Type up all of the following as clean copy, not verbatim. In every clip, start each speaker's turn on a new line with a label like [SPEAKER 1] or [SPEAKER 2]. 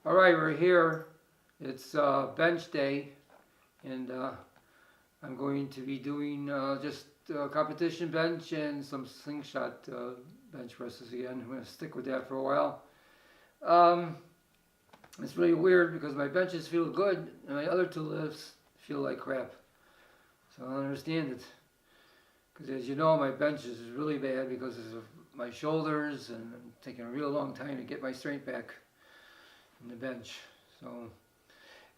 [SPEAKER 1] All right, we're here. It's bench day, and I'm going to be doing just competition bench and some slingshot bench presses again. I'm going to stick with that for a while. It's really weird because my benches feel good and my other two lifts feel like crap. So I don't understand it. Because as you know, my bench is really bad because of my shoulders, and I'm taking a real long time to get my strength back in the bench. So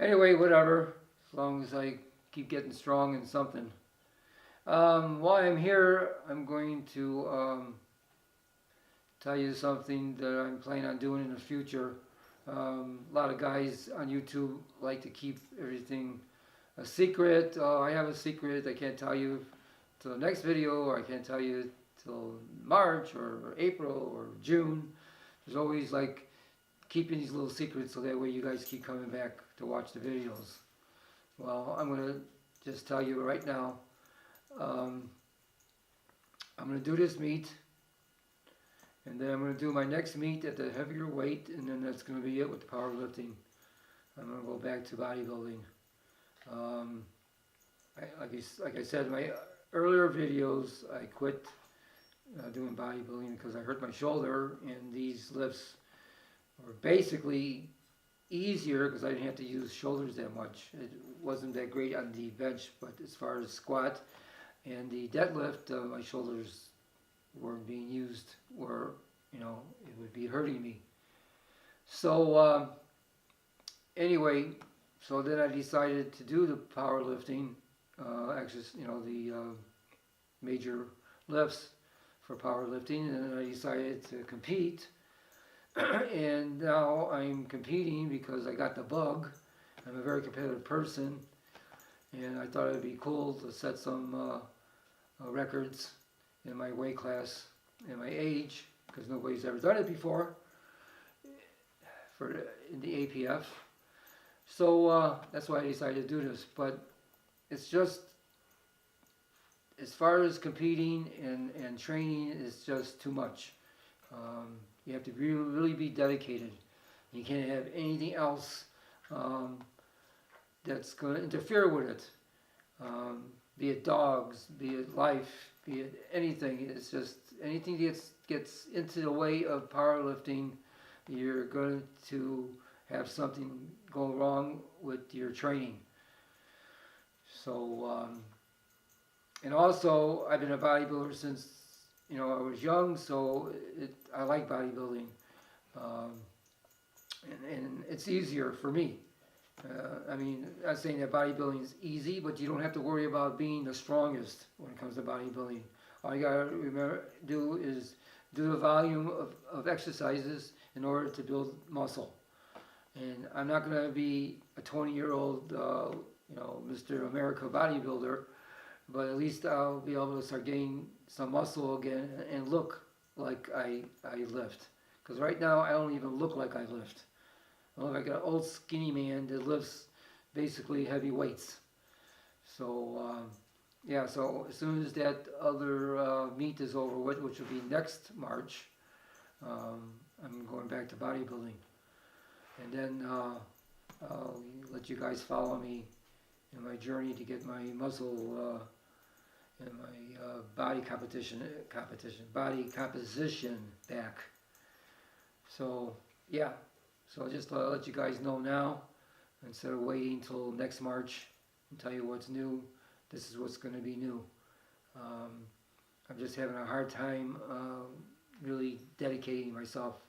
[SPEAKER 1] anyway, whatever, as long as I keep getting strong in something. While I'm here, I'm going to tell you something that I'm planning on doing in the future. A lot of guys on YouTube like to keep everything a secret. I have a secret. I can't tell you till the next video, or I can't tell you till March or April or June. There's always like keeping these little secrets so that way you guys keep coming back to watch the videos. Well, I'm going to just tell you right now, I'm going to do this meet, and then I'm going to do my next meet at the heavier weight, and then that's going to be it with the powerlifting. I'm going to go back to bodybuilding. Like I said in my earlier videos, I quit doing bodybuilding because I hurt my shoulder, and these lifts were basically easier because I didn't have to use shoulders that much. It wasn't that great on the bench, but as far as squat and the deadlift, my shoulders weren't being used, or it would be hurting me. So anyway, so then I decided to do the powerlifting, actually, the major lifts for powerlifting, and then I decided to compete. And now I'm competing because I got the bug. I'm a very competitive person, and I thought it'd be cool to set some records in my weight class and my age, because nobody's ever done it before in the APF. So that's why I decided to do this. But it's just, as far as competing and training, it's just too much. You have to really be dedicated. You can't have anything else that's going to interfere with it. Be it dogs, be it life, be it anything. It's just anything that gets into the way of powerlifting, you're going to have something go wrong with your training. So, and also, I've been a bodybuilder since I was young, so I like bodybuilding, and it's easier for me. I'm not saying that bodybuilding is easy, but you don't have to worry about being the strongest when it comes to bodybuilding. All you gotta do is do the volume of exercises in order to build muscle. And I'm not gonna be a 20-year-old, Mr. America bodybuilder, but at least I'll be able to start gaining some muscle again and look like I lift. Because right now I don't even look like I lift. I look like an old skinny man that lifts basically heavy weights. So yeah, so as soon as that other meet is over with, which will be next March, I'm going back to bodybuilding. And then I'll let you guys follow me in my journey to get my muscle and my body composition back. So yeah, so just to let you guys know now, instead of waiting till next March and tell you what's new, this is what's going to be new. I'm just having a hard time really dedicating myself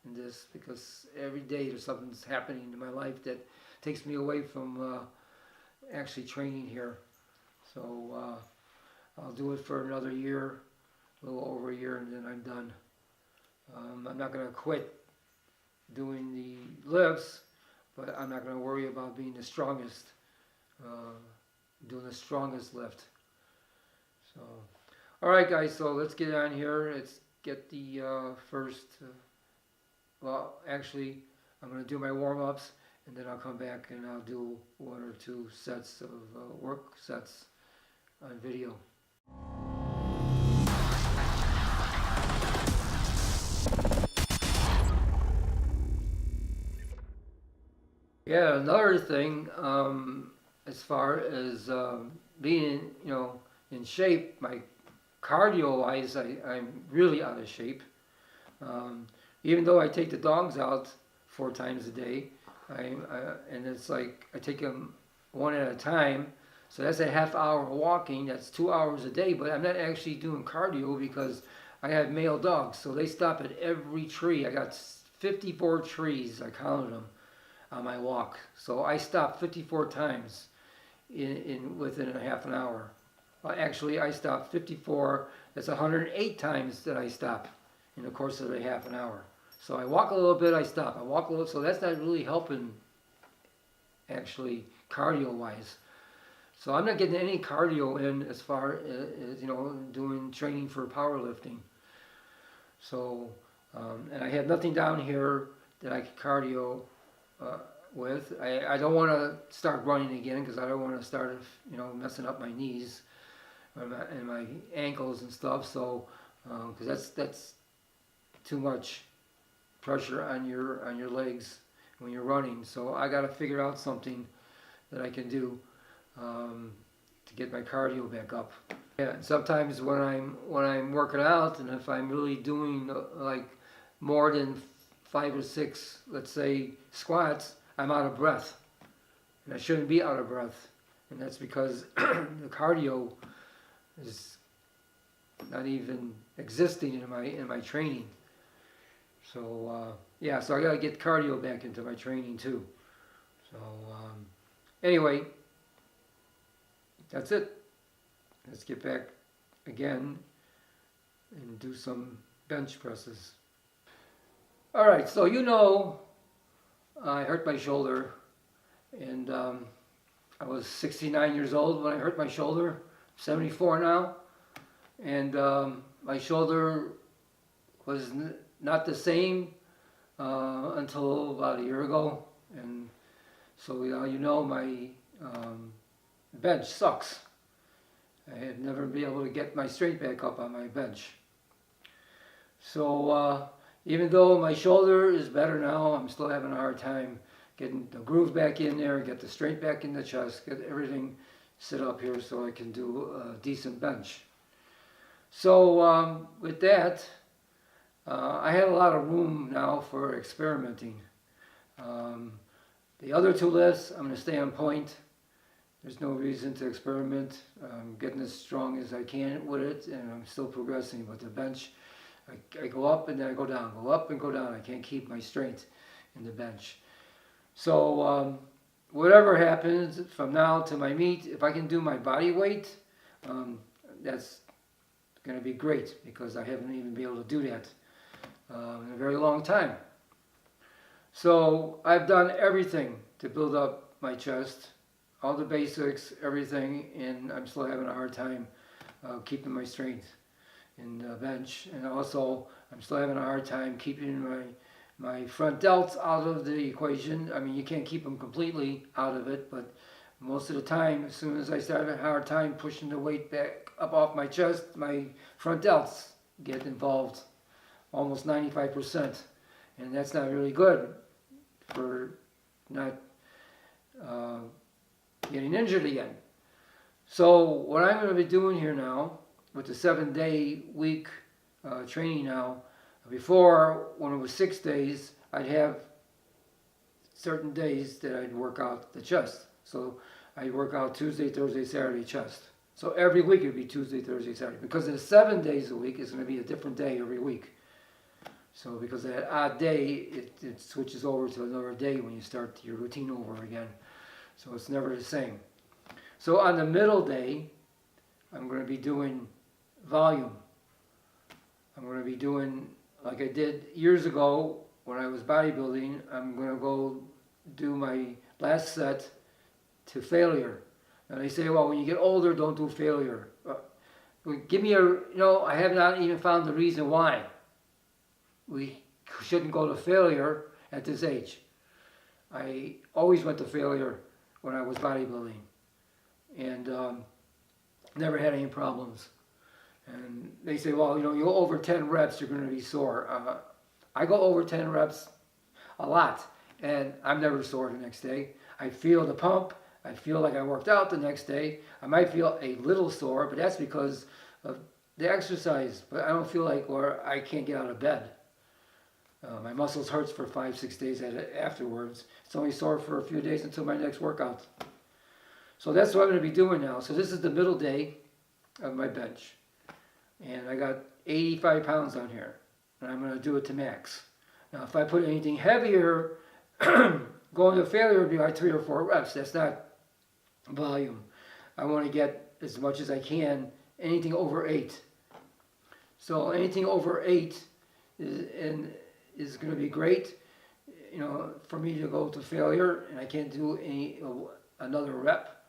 [SPEAKER 1] in this, because every day there's something that's happening in my life that takes me away from actually training here. So I'll do it for another year, a little over a year, and then I'm done. I'm not going to quit doing the lifts, but I'm not going to worry about being the strongest, doing the strongest lift. So, all right, guys, so let's get on here. Let's get the first, well, actually, I'm going to do my warm-ups, and then I'll come back and I'll do 1 or 2 sets of work sets on video. Yeah, another thing, as far as being, in shape, my cardio-wise, I'm really out of shape. Um, Even though I take the dogs out 4 times a day, and it's like I take them one at a time. So that's a half hour walking. That's 2 hours a day. But I'm not actually doing cardio because I have male dogs, so they stop at every tree. I got 54 trees. I counted them on my walk. So I stopped 54 times in within a half an hour. Well, actually, I stopped 54. That's 108 times that I stop in the course of a half an hour. So I walk a little bit, I stop. I walk a little, so that's not really helping, actually, cardio-wise. So I'm not getting any cardio in as far as, doing training for powerlifting. So, and I have nothing down here that I can cardio with. I don't want to start running again because I don't want to start, messing up my knees and my ankles and stuff. So, because that's too much pressure on your legs when you're running. So I got to figure out something that I can do to get my cardio back up. Yeah, and sometimes when I'm working out, and if I'm really doing like more than 5 or 6, let's say, squats, I'm out of breath, and I shouldn't be out of breath, and that's because the cardio is not even existing in my training. So yeah, so I gotta get cardio back into my training too. So anyway, that's it. Let's get back again and do some bench presses. All right, so I hurt my shoulder, and I was 69 years old when I hurt my shoulder. 74 now, and my shoulder was not the same until about a year ago, and so my bench sucks. I had never been able to get my strength back up on my bench. So even though my shoulder is better now, I'm still having a hard time getting the groove back in there, get the strength back in the chest, get everything set up here so I can do a decent bench. So with that, I had a lot of room now for experimenting. The other 2 lifts, I'm going to stay on point. There's no reason to experiment. I'm getting as strong as I can with it, and I'm still progressing. But the bench, I go up and then I go down, go up and go down. I can't keep my strength in the bench. So whatever happens from now to my meet, if I can do my body weight, that's going to be great because I haven't even been able to do that in a very long time. So I've done everything to build up my chest, all the basics, everything, and I'm still having a hard time keeping my strength in the bench. And also, I'm still having a hard time keeping my front delts out of the equation. I mean, you can't keep them completely out of it, but most of the time, as soon as I start having a hard time pushing the weight back up off my chest, my front delts get involved almost 95%. And that's not really good for not getting injured again. So what I'm going to be doing here now with the 7-day week training now, before when it was 6 days, I'd have certain days that I'd work out the chest. So I'd work out Tuesday, Thursday, Saturday chest. So every week it would be Tuesday, Thursday, Saturday. Because in 7 days a week, it's going to be a different day every week. So because that odd day, it switches over to another day when you start your routine over again. So it's never the same. So on the middle day, I'm going to be doing volume. I'm going to be doing, like I did years ago when I was bodybuilding, I'm going to go do my last set to failure. And they say, well, when you get older, don't do failure. Give me I have not even found the reason why we shouldn't go to failure at this age. I always went to failure when I was bodybuilding, and never had any problems. And they say, well, you go over 10 reps, you're going to be sore. I go over 10 reps a lot, and I'm never sore the next day. I feel the pump. I feel like I worked out the next day. I might feel a little sore, but that's because of the exercise. But I don't feel like, or I can't get out of bed. My muscles hurts for 5-6 days afterwards. It's only sore for a few days until my next workout. So that's what I'm going to be doing now. So this is the middle day of my bench. And I got 85 pounds on here. And I'm going to do it to max. Now if I put anything heavier, going to failure would be like 3 or 4 reps. That's not volume. I want to get as much as I can, anything over 8. So anything over 8 is going to be great, you know, for me to go to failure, and I can't do another rep.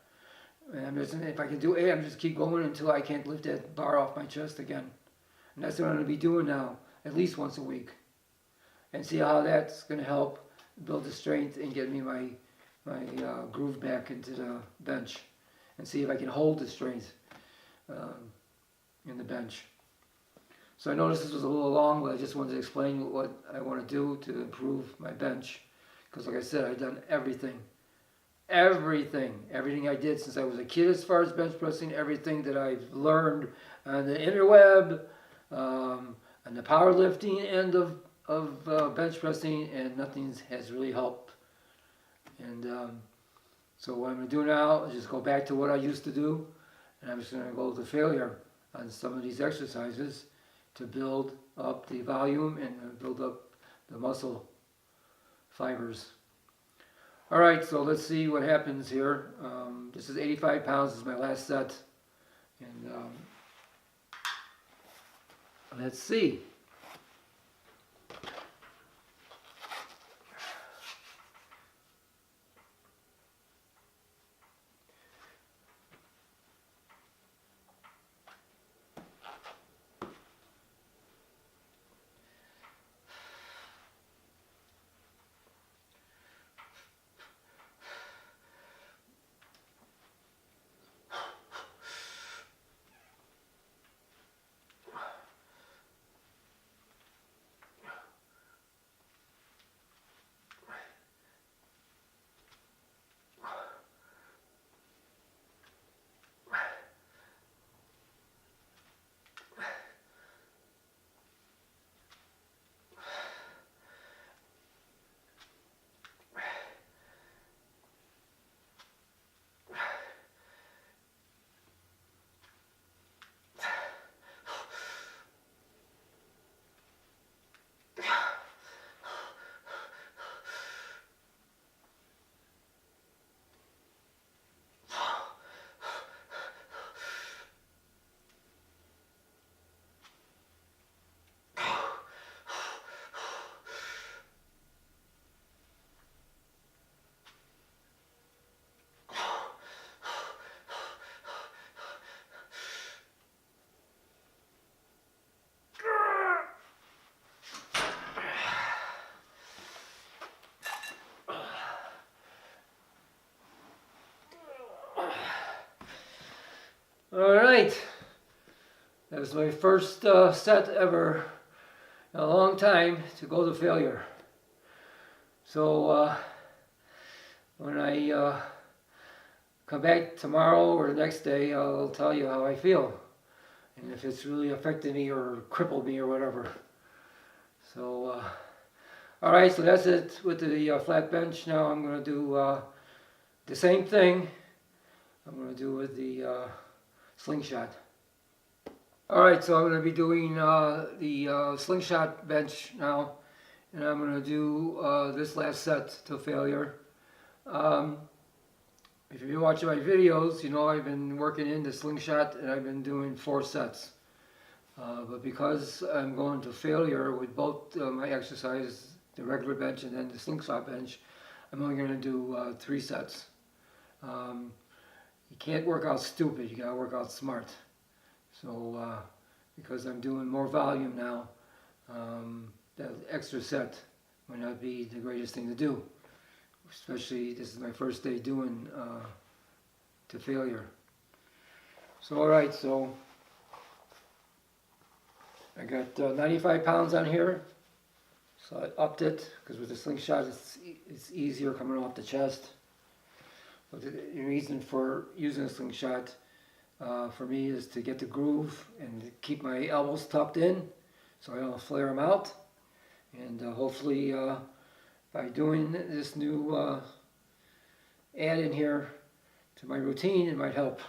[SPEAKER 1] And if I can do 8, I'm just keep going until I can't lift that bar off my chest again. And that's what I'm going to be doing now, at least once a week, and see how that's going to help build the strength and get me my groove back into the bench, and see if I can hold the strength in the bench. So I noticed this was a little long, but I just wanted to explain what I want to do to improve my bench. Because like I said, I've done everything. Everything I did since I was a kid as far as bench pressing, everything that I've learned on the interweb, on the powerlifting end of bench pressing, and nothing has really helped. And so what I'm going to do now is just go back to what I used to do, and I'm just going to go to failure on some of these exercises to build up the volume and build up the muscle fibers. All right, so let's see what happens here. This is 85 pounds, this is my last set. And let's see. All right, that was my first set ever in a long time to go to failure. So when I come back tomorrow or the next day, I'll tell you how I feel and if it's really affected me or crippled me or whatever. So all right, so that's it with the flat bench. Now I'm going to do the same thing. I'm going to do with the slingshot. Alright, so I'm going to be doing the slingshot bench now, and I'm going to do this last set to failure. If you've been watching my videos, you know I've been working in the slingshot and I've been doing 4 sets. But because I'm going to failure with both my exercises, the regular bench and then the slingshot bench, I'm only going to do 3 sets. You can't work out stupid, you gotta work out smart. So because I'm doing more volume now, that extra set might not be the greatest thing to do. Especially this is my first day doing to failure. So alright, so I got 95 pounds on here. So I upped it, because with the slingshot it's easier coming off the chest. But the reason for using a slingshot for me is to get the groove and to keep my elbows tucked in so I don't flare them out. And hopefully by doing this new add in here to my routine, it might help.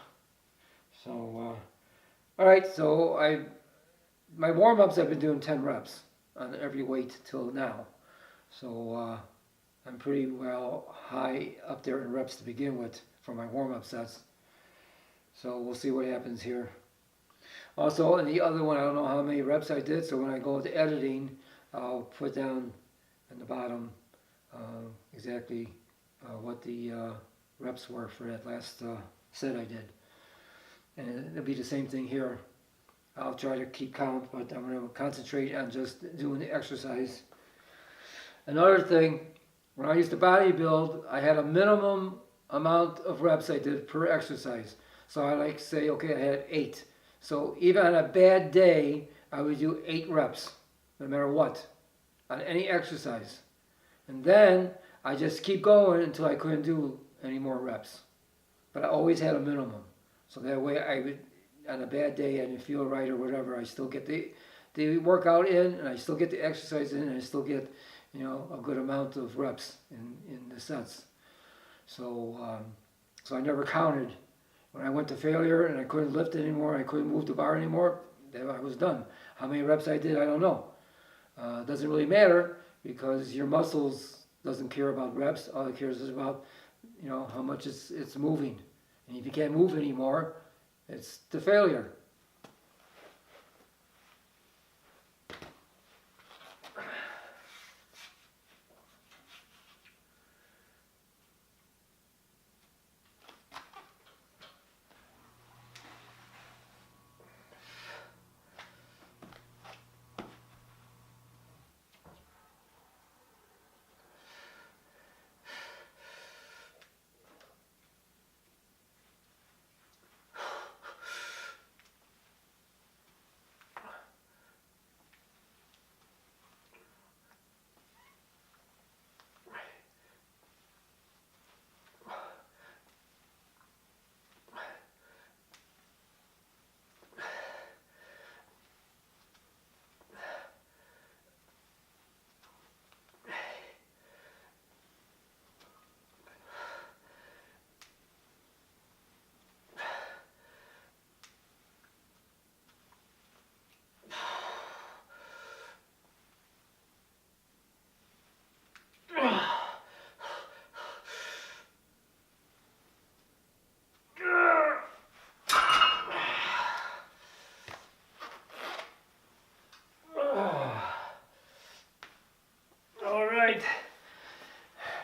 [SPEAKER 1] So alright, so my warm-ups I've been doing 10 reps on every weight till now. So I'm pretty well high up there in reps to begin with for my warm-up sets. So we'll see what happens here. Also, in the other one, I don't know how many reps I did, so when I go to editing, I'll put down in the bottom exactly what the reps were for that last set I did. And it'll be the same thing here. I'll try to keep count, but I'm going to concentrate on just doing the exercise. Another thing, when I used to bodybuild, I had a minimum amount of reps I did per exercise. So I like say, okay, I had 8. So even on a bad day, I would do 8 reps, no matter what, on any exercise. And then I just keep going until I couldn't do any more reps. But I always had a minimum. So that way I would, on a bad day I didn't feel right or whatever, I still get the workout in, and I still get the exercise in, and I still get, you know, a good amount of reps in the sets. So so I never counted. When I went to failure and I couldn't lift anymore, I couldn't move the bar anymore, then I was done. How many reps I did, I don't know. It doesn't really matter, because your muscles doesn't care about reps. All it cares is about, you know, how much it's moving. And if you can't move anymore, it's the failure.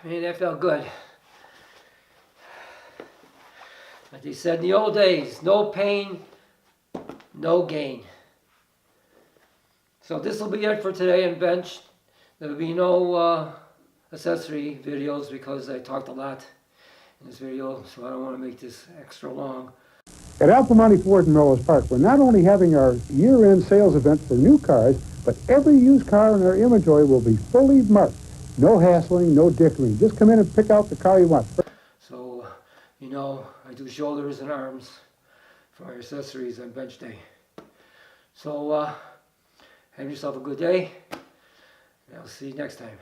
[SPEAKER 1] Man, that felt good. Like they said in the old days, no pain, no gain. So this will be it for today in bench. There will be no accessory videos because I talked a lot in this video, so I don't want to make this extra long.
[SPEAKER 2] At Alphamani Ford in Melrose Park, we're not only having our year-end sales event for new cars, but every used car in our inventory will be fully marked. No hassling, no dickering. Just come in and pick out the car you want.
[SPEAKER 1] So, you know, I do shoulders and arms for my accessories on bench day. So, have yourself a good day, and I'll see you next time.